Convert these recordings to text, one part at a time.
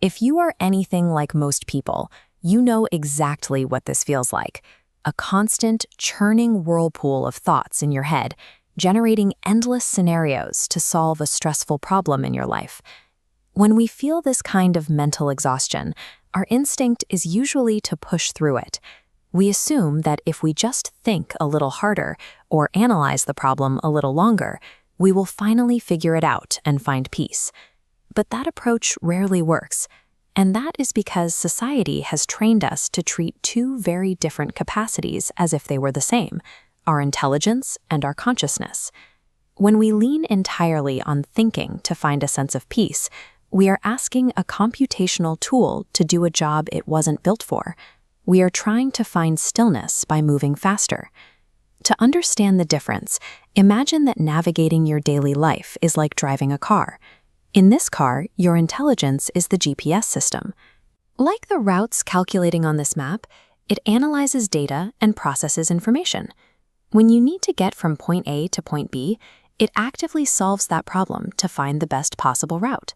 If you are anything like most people, you know exactly what this feels like. A constant, churning whirlpool of thoughts in your head, generating endless scenarios to solve a stressful problem in your life. When we feel this kind of mental exhaustion, our instinct is usually to push through it. We assume that if we just think a little harder or analyze the problem a little longer, we will finally figure it out and find peace. But that approach rarely works, and that is because society has trained us to treat two very different capacities as if they were the same, our intelligence and our consciousness. When we lean entirely on thinking to find a sense of peace, we are asking a computational tool to do a job it wasn't built for. We are trying to find stillness by moving faster. To understand the difference, imagine that navigating your daily life is like driving a car. In this car, your intelligence is the GPS system. Like the routes calculating on this map, it analyzes data and processes information. When you need to get from point A to point B, it actively solves that problem to find the best possible route.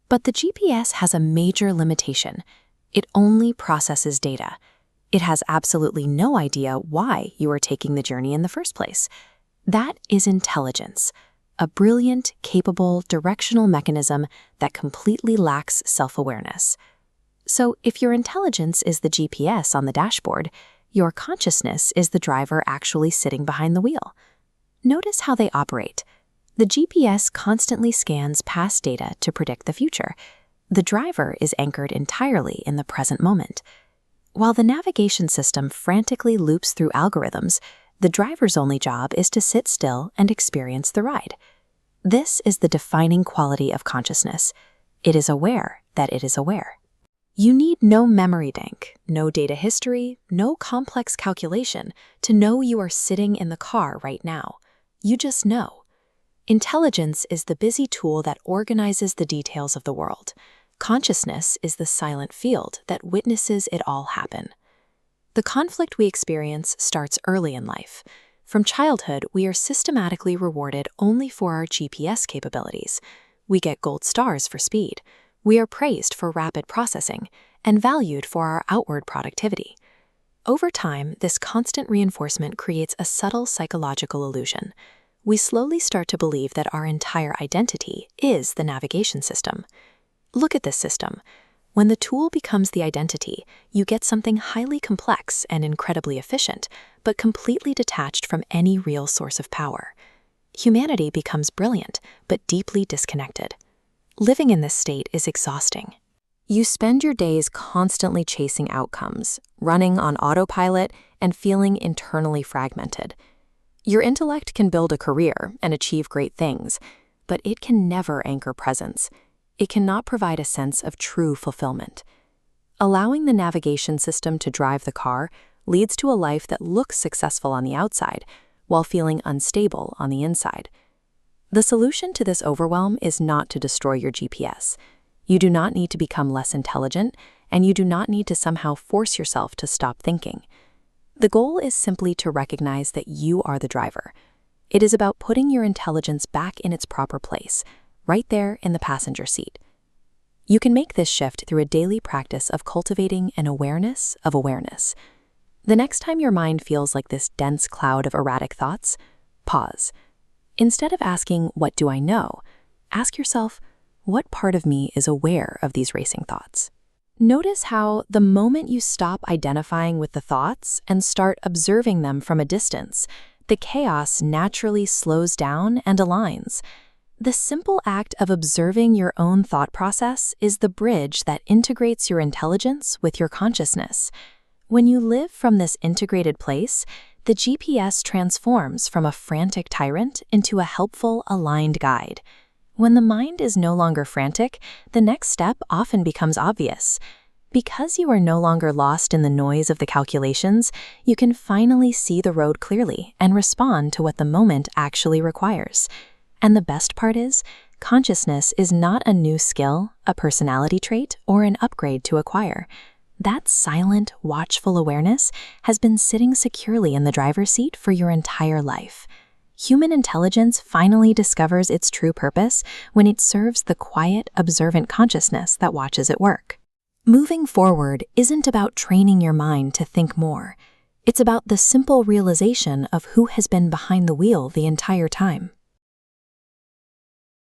But the GPS has a major limitation. It only processes data. It has absolutely no idea why you are taking the journey in the first place. That is intelligence, a brilliant, capable, directional mechanism that completely lacks self-awareness. So if your intelligence is the GPS on the dashboard, your consciousness is the driver actually sitting behind the wheel. Notice how they operate. The GPS constantly scans past data to predict the future. The driver is anchored entirely in the present moment. While the navigation system frantically loops through algorithms, the driver's only job is to sit still and experience the ride. This is the defining quality of consciousness. It is aware that it is aware. You need no memory bank, no data history, no complex calculation to know you are sitting in the car right now. You just know. Intelligence is the busy tool that organizes the details of the world. Consciousness is the silent field that witnesses it all happen. The conflict we experience starts early in life. From childhood, we are systematically rewarded only for our GPS capabilities. We get gold stars for speed. We are praised for rapid processing and valued for our outward productivity. Over time, this constant reinforcement creates a subtle psychological illusion. We slowly start to believe that our entire identity is the navigation system. Look at this system. When the tool becomes the identity, you get something highly complex and incredibly efficient, but completely detached from any real source of power. Humanity becomes brilliant, but deeply disconnected. Living in this state is exhausting. You spend your days constantly chasing outcomes, running on autopilot, and feeling internally fragmented. Your intellect can build a career and achieve great things, but it can never anchor presence. It cannot provide a sense of true fulfillment. Allowing the navigation system to drive the car leads to a life that looks successful on the outside, while feeling unstable on the inside. The solution to this overwhelm is not to destroy your GPS. You do not need to become less intelligent, and you do not need to somehow force yourself to stop thinking. The goal is simply to recognize that you are the driver. It is about putting your intelligence back in its proper place, right there in the passenger seat. You can make this shift through a daily practice of cultivating an awareness of awareness. The next time your mind feels like this dense cloud of erratic thoughts, pause. Instead of asking, "What do I know?" ask yourself, "What part of me is aware of these racing thoughts?" Notice how the moment you stop identifying with the thoughts and start observing them from a distance, the chaos naturally slows down and aligns. The simple act of observing your own thought process is the bridge that integrates your intelligence with your consciousness. When you live from this integrated place, the GPS transforms from a frantic tyrant into a helpful, aligned guide. When the mind is no longer frantic, the next step often becomes obvious. Because you are no longer lost in the noise of the calculations, you can finally see the road clearly and respond to what the moment actually requires. And the best part is, consciousness is not a new skill, a personality trait, or an upgrade to acquire. That silent, watchful awareness has been sitting securely in the driver's seat for your entire life. Human intelligence finally discovers its true purpose when it serves the quiet, observant consciousness that watches it work. Moving forward isn't about training your mind to think more. It's about the simple realization of who has been behind the wheel the entire time.